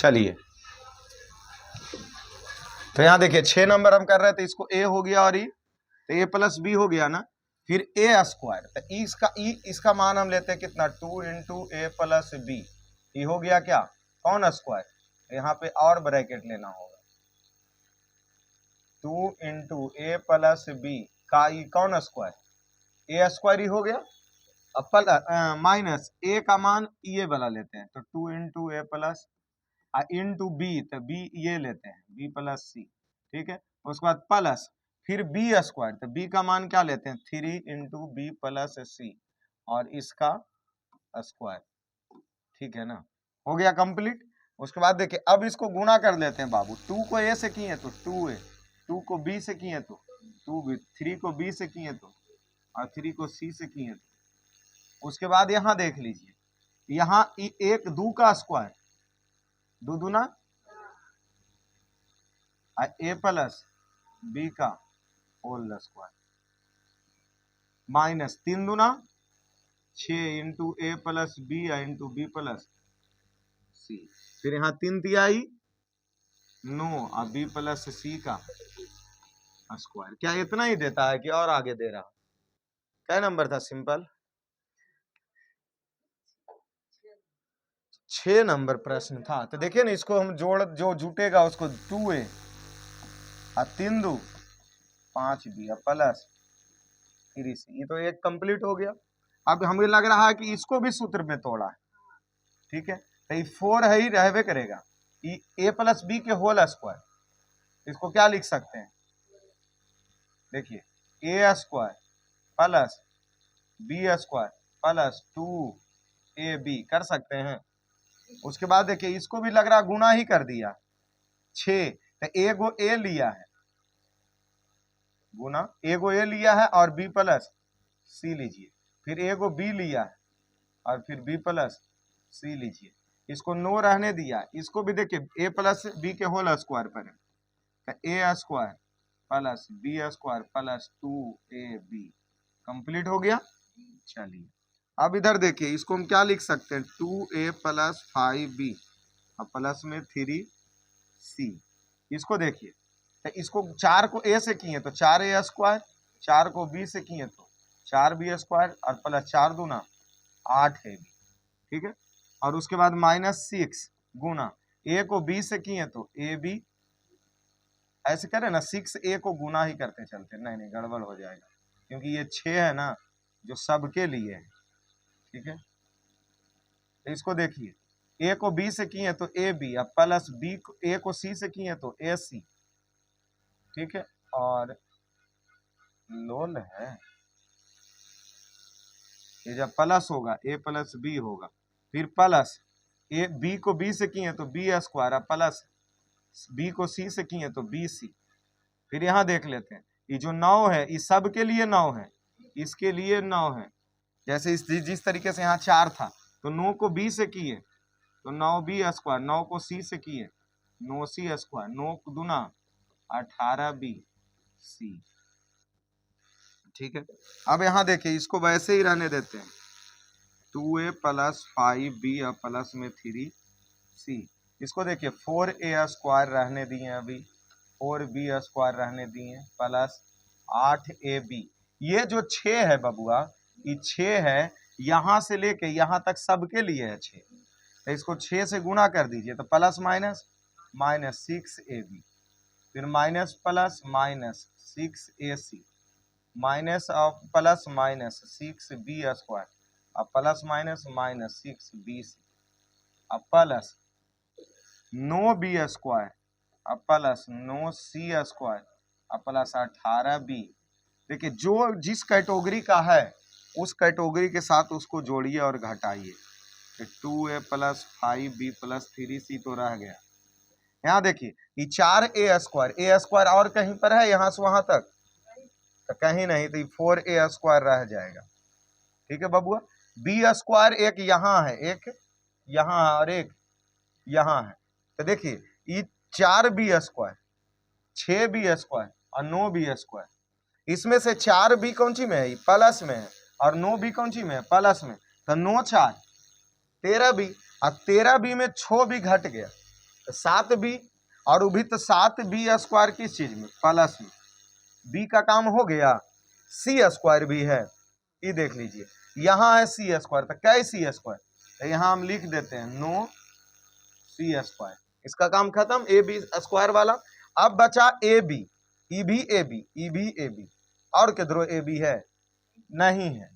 चलिए तो यहाँ देखिए 6 नंबर हम कर रहे थे, इसको ए हो गया और ई, तो ए प्लस बी हो गया ना, फिर ए स्क्वायर, तो इसका मान हम लेते हैं कितना, 2 इंटू ए प्लस बी, ये हो गया क्या, कौन स्क्वायर, यहाँ पे और ब्रैकेट लेना होगा, 2 इंटू ए प्लस बी का ई कौन स्क्वायर, ए स्क्वायर ही हो गया, अब माइनस ए का मान ये वाला लेते हैं, तो 2 into A plus into B, तो बी ये लेते हैं, बी प्लस सी, ठीक है, उसके बाद प्लस फिर बी स्क्वायर, तो बी का मान क्या लेते हैं, 3 इंटू बी प्लस सी और इसका स्क्वायर, ठीक है ना, हो गया कंप्लीट। उसके बाद देखिए अब इसको गुणा कर लेते हैं बाबू, 2 को ए से किए तो 2a, 2 को बी से किए तो 2b, 3 को बी से किए तो और 3 को सी से किए तो। उसके बाद यहाँ देख लीजिए, यहाँ एक 2 का स्क्वायर, 2 दूना ए प्लस बी का होल स्क्वायर माइनस 3 दूना 6 into A plus B into B plus C, फिर यहाँ 3 तिहाई 9 और बी प्लस सी का स्क्वायर, क्या इतना ही देता है कि और आगे दे रहा, क्या नंबर था, सिंपल 6 नंबर प्रश्न था। तो देखिए ना, इसको हम जो जुटेगा उसको 2a और 3 2 5b प्लस 3c, ये तो एक कंप्लीट हो गया। अब हमें लग रहा है कि इसको भी सूत्र में तोड़ा है, ठीक है, तो ये 4 है ही रहवे करेगा, ये a प्लस बी के होल स्क्वायर, इसको क्या लिख सकते हैं, देखिए A square plus B square plus 2ab कर सकते हैं। उसके बाद देखिए इसको भी लग रहा गुना ही कर दिया, 6, तो ए गो ए लिया है गुना, ए गो ए लिया है और बी प्लस सी लीजिए, फिर ए गो बी लिया है और फिर बी प्लस सी लीजिए, इसको नो रहने दिया, इसको भी देखिए ए प्लस बी के होल स्क्वायर पर है, तो A square plus B square plus 2ab complete हो गया। चलिए अब इधर देखिए, इसको हम क्या लिख सकते हैं, 2a प्लस 5b और प्लस में 3c, इसको देखिए, तो इसको 4 को a से किए तो 4a स्क्वायर, 4 को b से किए तो 4b स्क्वायर और प्लस 4 दूना 8ab, ठीक है, और उसके बाद -6 गुना a को b से किए तो ab, ऐसे करें ना, 6a को गुना ही करते चलते, नहीं गड़बड़ हो जाएगा, क्योंकि ये 6 है ना जो सबके लिए है, ठीक है, तो इसको देखिए, a को b से किए तो ab और प्लस b को a को c से किए तो ac, ठीक है, और लोल है ये जब प्लस होगा a प्लस b होगा, फिर प्लस a b को b से किए तो b स्क्वायर प्लस b को c से किए तो bc, फिर यहाँ देख लेते हैं, ये जो 9 है ये सब के लिए 9 है, इसके लिए 9 है, जैसे जिस तरीके से यहाँ 4 था तो 9 को b से किए तो 9b स्क्वायर, 9 को c से किए 9c स्क्वायर, 9 दूना 18bc, ठीक है। अब यहाँ देखिए इसको वैसे ही रहने देते हैं, 2a प्लस 5b और प्लस में 3c, इसको देखिए 4a स्क्वायर रहने दिए, अभी 4b स्क्वायर रहने दिए प्लस 8ab, ये जो 6 है बबुआ, ये 6 है, यहाँ से लेके यहाँ तक सबके लिए है 6, तो इसको 6 से गुना कर दीजिए तो प्लस माइनस माइनस 6ab, फिर minus plus minus 6ac minus और प्लस माइनस 6b स्क्वायर और प्लस माइनस माइनस 6bc और प्लस 9b स्क्वायर और प्लस 9c स्क्वायर और प्लस 18b। देखिए जो जिस कैटेगरी का है उस कैटेगरी के साथ उसको जोड़िए और घटाइए, 2a plus 5b plus 3c तो रह गया। यहाँ देखिए ये 4a स्क्वायर और कहीं पर है यहाँ से वहां तक, तो कहीं नहीं, तो 4a स्क्वायर रह जाएगा, ठीक है बबुआ। b स्क्वायर एक यहाँ है, एक यहाँ और एक यहाँ है, तो देखिए ये 4b स्क्वायर 6b स्क्वायर और 9b स्क्वायर, इसमें से 4b कौन सी में है, प्लस में है, और 9b कौन सी में है, प्लस में, तो 9 4 13b और 13b में 6b घट गया, 7b और भी तो 7b स्क्वायर किस चीज में, प्लस में, b का काम हो गया, c स्क्वायर भी है, ये देख लीजिए यहाँ है c स्क्वायर, तो क्या है c स्क्वायर, तो यहाँ हम लिख देते हैं नो c स्क्वायर, इसका काम खत्म, ए बी स्क्वायर वाला। अब बचा ए बी, ई भी ए बी, ई भी ए बी, और किधरों ए बी है, नहीं है,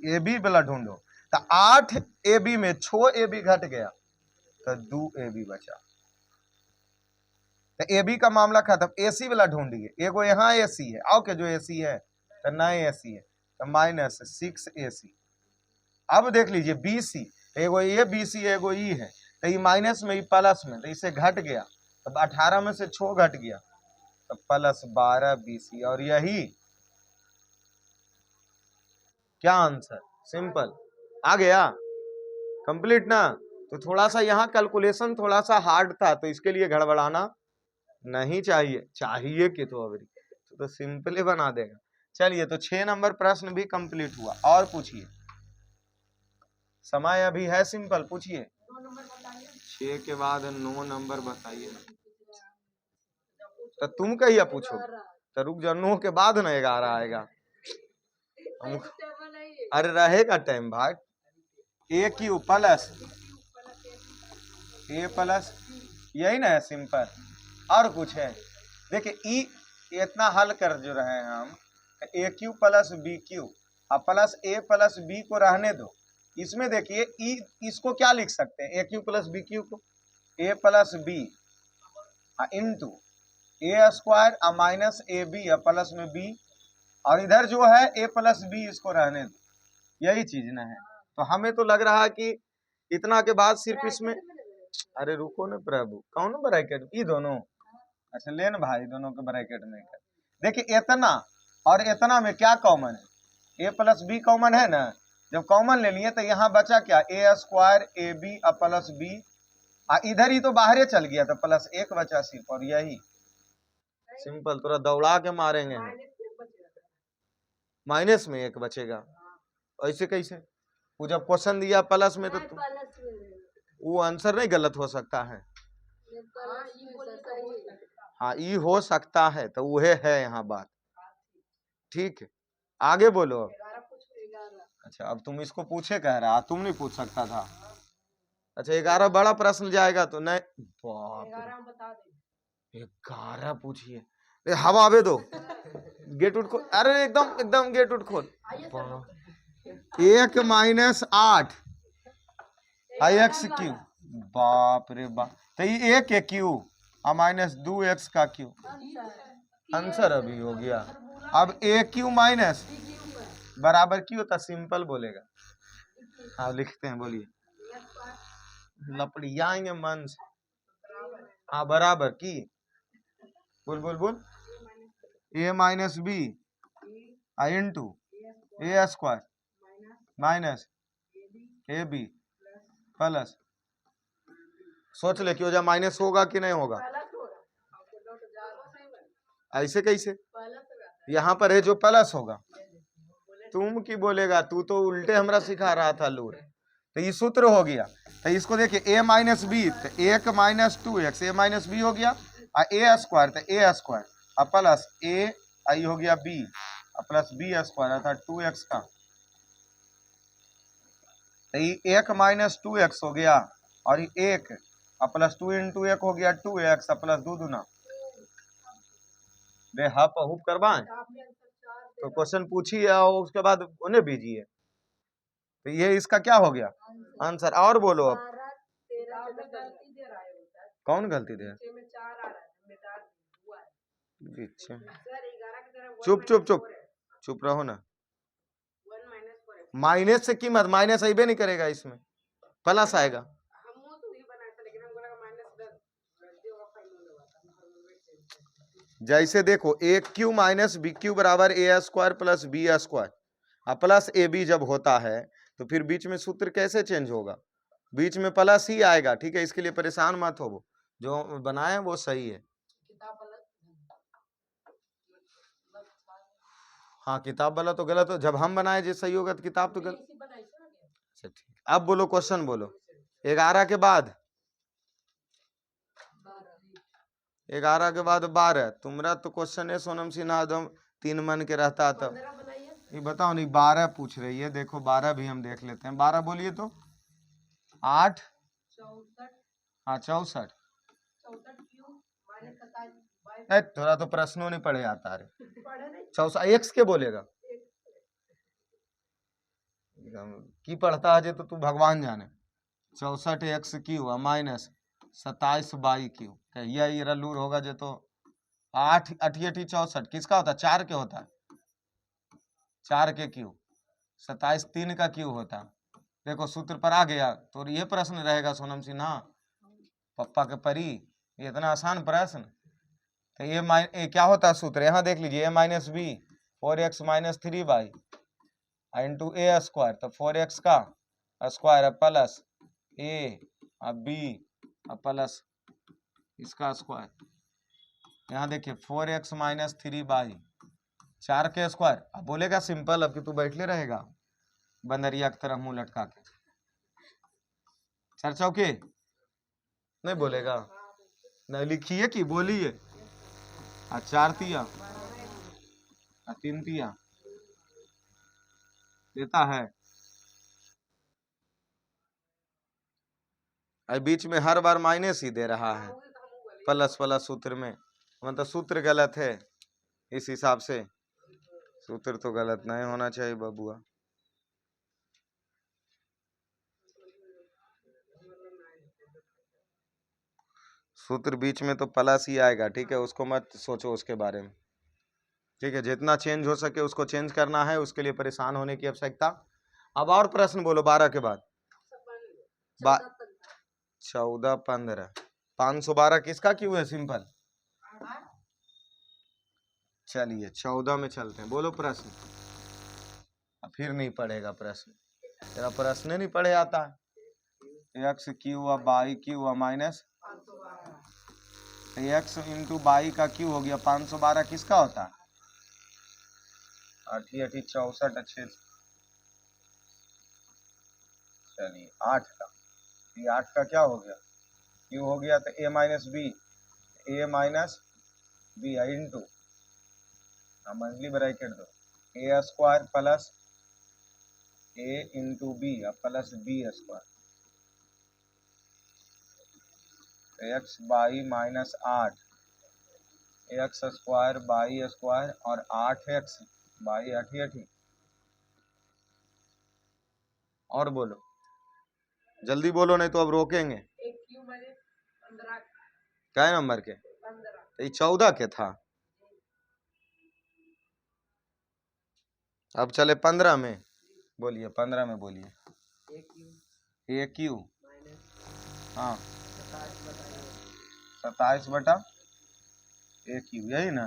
ए बी वाला ढूंढो, तो 8 ए बी में 6 ए बी घट गया, तो 2 ए बी बचा, तो ए बी का मामला खत्म। ए सी वाला ढूंढिए, एगो यहाँ ए सी है, आओ के जो ए सी है, तो नए ए सी है, तो -6 ए सी। अब देख लीजिए बी सी, एगो ए बी सी एगो ई है, तो ये माइनस में, ये प्लस में, तो इसे घट गया, तब 18 में से 6 घट गया, तो +12 बी सी, और यही क्या आंसर, सिंपल आ गया, कंप्लीट ना। तो थोड़ा सा यहाँ कैलकुलेशन थोड़ा सा हार्ड था, तो इसके लिए गड़बड़ाना नहीं चाहिए, चाहिए कि तो सिंपल ही बना देगा। चलिए, तो 6 नंबर प्रश्न भी कंप्लीट हुआ, और पूछिए, समय अभी है, सिंपल पूछिए, 6 के बाद 9 नंबर बताइए, तो तुम कहिए पूछो, तो रुक जाओ, 9 के बाद ना 11 आएगा, अरे रहेगा टाइम भाई, ए क्यू प्लस ए प्लस, यही ना है सिंपल, और कुछ है, देखिए ई इतना हल कर जो रहे हैं हम, ए क्यू प्लस बी क्यू, अब प्लस ए प्लस बी को रहने दो, इसमें देखिए ई, इसको क्या लिख सकते हैं, A cube plus B cube को, A plus B into A square minus A B plus में बी, और इधर जो है ए प्लस बी, इसको रहने दो, यही चीज ना है। तो हमें तो लग रहा है कि इतना के बाद सिर्फ इसमें, अरे रुको ना प्रभु, कौन ब्रैकेट, ये दोनों, अच्छा लेन भाई, दोनों के ब्रैकेट में कर, देखिए इतना और इतना में क्या कॉमन है, ए प्लस बी कॉमन है ना, जब कॉमन ले लिए तो यहाँ बचा क्या, A square A B plus B, इधर ही तो बाहर चल गया, तो +1 बचा सिर्फ, और यही सिंपल, थोड़ा दौड़ा के मारेंगे, माइनस में 1 बचेगा, ऐसे कैसे, वो जब क्वेश्चन दिया प्लस में, तो वो आंसर नहीं गलत हो सकता है, हाँ ये हो सकता है, तो वह है यहाँ बात, ठीक है, आगे बोलो। अच्छा, अब तुम इसको पूछे कह रहा, तुम नहीं पूछ सकता था, अच्छा 11 बड़ा प्रश्न जाएगा, तो नहीं, बाप रे, 11 पूछिए, हवा आवे दो, गेट उठ खोल, अरे एकदम एकदम गेट उठ खोल, 1 - 8 x क्यू, बाप रे बाप, तो ये 1 के क्यू -2x का क्यू, आंसर अभी हो गया। अब ए क्यू माइनस बराबर क्यू, तो सिंपल बोलेगा, हाँ लिखते हैं, बोलिए, लपड़ियाएंगे मन से, हाँ बराबर की, बोल बोल बोल, A minus B into A square minus A B plus, सोच ले क्यों, जब माइनस होगा कि नहीं होगा, ऐसे कैसे, यहाँ पर है जो प्लस होगा, तुम की बोलेगा, तू तो उल्टे हमरा सिखा रहा था लूर, तो ये सूत्र हो गया, तो इसको देखिए ए माइनस बी, तो 1 - 2x, ए माइनस बी हो गया, ए स्क्वायर, तो ए स्क्वायर प्लस ए आई हो गया बी प्लस बी स्क्वायर, अर्थात 2x का, तो ये 1 - 2x हो गया, और ये 1 प्लस 2 इंटू 1 हो गया 2x प्लस 2 दूना, बे हप हुप करवाएं, तो क्वेश्चन पूछिए और उसके बाद उन्हें भेजिए, तो ये इसका क्या हो गया आंसर, और बोलो अब, कौन गलती दे, चुप चुप चुप चुप रहो ना, माइनस से कीमत, माइनस अबे नहीं करेगा, इसमें प्लस आएगा, जैसे देखो A cube minus B cube बराबर A square plus B square plus A B जब होता है, तो फिर बीच में सूत्र कैसे चेंज होगा, बीच में प्लस ही आएगा, ठीक है, इसके लिए परेशान मत हो, वो जो बनाए वो सही है, हाँ किताब वाला तो गलत हो, जब हम बनाए जो सही होगा, तो किताब तो गलत, अच्छा ठीक, अब बोलो क्वेश्चन बोलो, 11 के बाद 11 के बाद 12। तुम्हारा तो क्वेश्चन है सोनम सिन्हा, एकदम 3 मन के रहता तब। ये बताओ नहीं, 12 पूछ रही है, देखो 12 भी हम देख लेते हैं। 12 बोलिए तो 8, हाँ 64। थोड़ा तो प्रश्नों नहीं पढ़े आता रे। 64 एक्स के बोलेगा की पढ़ता है तो तू भगवान जाने। 64 x Q minus 27 by Q, यही रलूर होगा जो तो 8 88 64 किसका होता है? 4 के होता है, 4 के क्यू। 27 3 का क्यू होता है। देखो सूत्र पर आ गया। तो ये प्रश्न रहेगा सोनम सिन्हा, पप्पा के परी, ये इतना आसान प्रश्न। तो ये क्या होता है सूत्र, यहाँ देख लीजिए, A minus B 4x minus 3 by into A square. तो 4x का square plus A B plus इसका स्क्वायर। यहाँ देखिए 4x माइनस 3 बाई 4 के स्क्वायर। अब बोलेगा सिंपल, अब कि तू बैठले रहेगा बंदरिया की तरह मुंह लटका के। 4 चौके नहीं बोलेगा, नहीं लिखिए कि बोलिए। 4 तिया 3 तिया देता है। बीच में हर बार माइनस ही दे रहा है, प्लस प्लस सूत्र में, मतलब सूत्र गलत है। इस हिसाब से सूत्र तो गलत नहीं होना चाहिए बबुआ। सूत्र बीच में तो प्लस ही आएगा, ठीक है, उसको मत सोचो उसके बारे में, ठीक है। जितना चेंज हो सके उसको चेंज करना है, उसके लिए परेशान होने की आवश्यकता। अब और प्रश्न बोलो 12 के बाद। 14 15 512 किसका क्यों है? सिंपल। चलिए 14 में चलते हैं, बोलो प्रश्न। फिर नहीं पढ़ेगा प्रश्न, तेरा प्रश्न नहीं पढ़े आता है। X Q by Q minus x into by का क्यू हो गया 512 किसका होता है? 8 8 64 अच्छे। चलिए 8 का, ये 8 का क्या हो गया? क्यू हो गया तो A minus B into monthly bracket दो A square plus A into B plus B square. X by minus 8 X square by square और 8x बाई 8 और बोलो, जल्दी बोलो नहीं तो अब रोकेंगे। क्या नंबर के? ये 14 के था। अब चले 15 में, बोलिए 15 में बोलिए। ए क्यू हाँ 27 बटा ए क्यू, यही ना,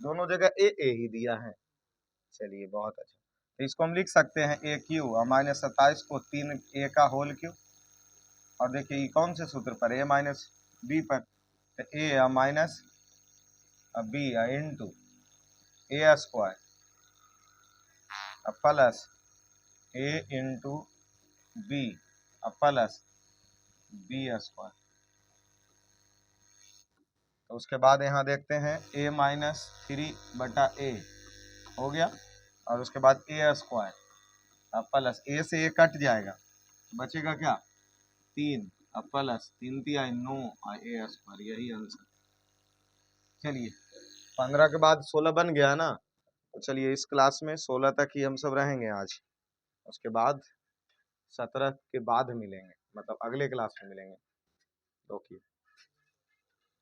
दोनों जगह ए ही दिया है। चलिए बहुत अच्छा, तो इसको हम लिख सकते हैं ए क्यू माइनस 27 को 3 ए का होल क्यू। और देखिए ये कौन से सूत्र पर? ए माइनस बी पर। तो A minus B into A square plus A into B plus B square. तो उसके बाद यहाँ देखते हैं ए माइनस 3 बटा ए हो गया, और उसके बाद ए स्क्वायर प्लस ए से ए कट जाएगा, बचेगा क्या? 3 प्लस 3 तिया 9 ए स्क्वायर, यही आंसर। चलिए 15 के बाद 16 बन गया ना। तो चलिए इस क्लास में 16 तक ही हम सब रहेंगे आज, उसके बाद 17 के बाद मिलेंगे, मतलब अगले क्लास में मिलेंगे। ओके।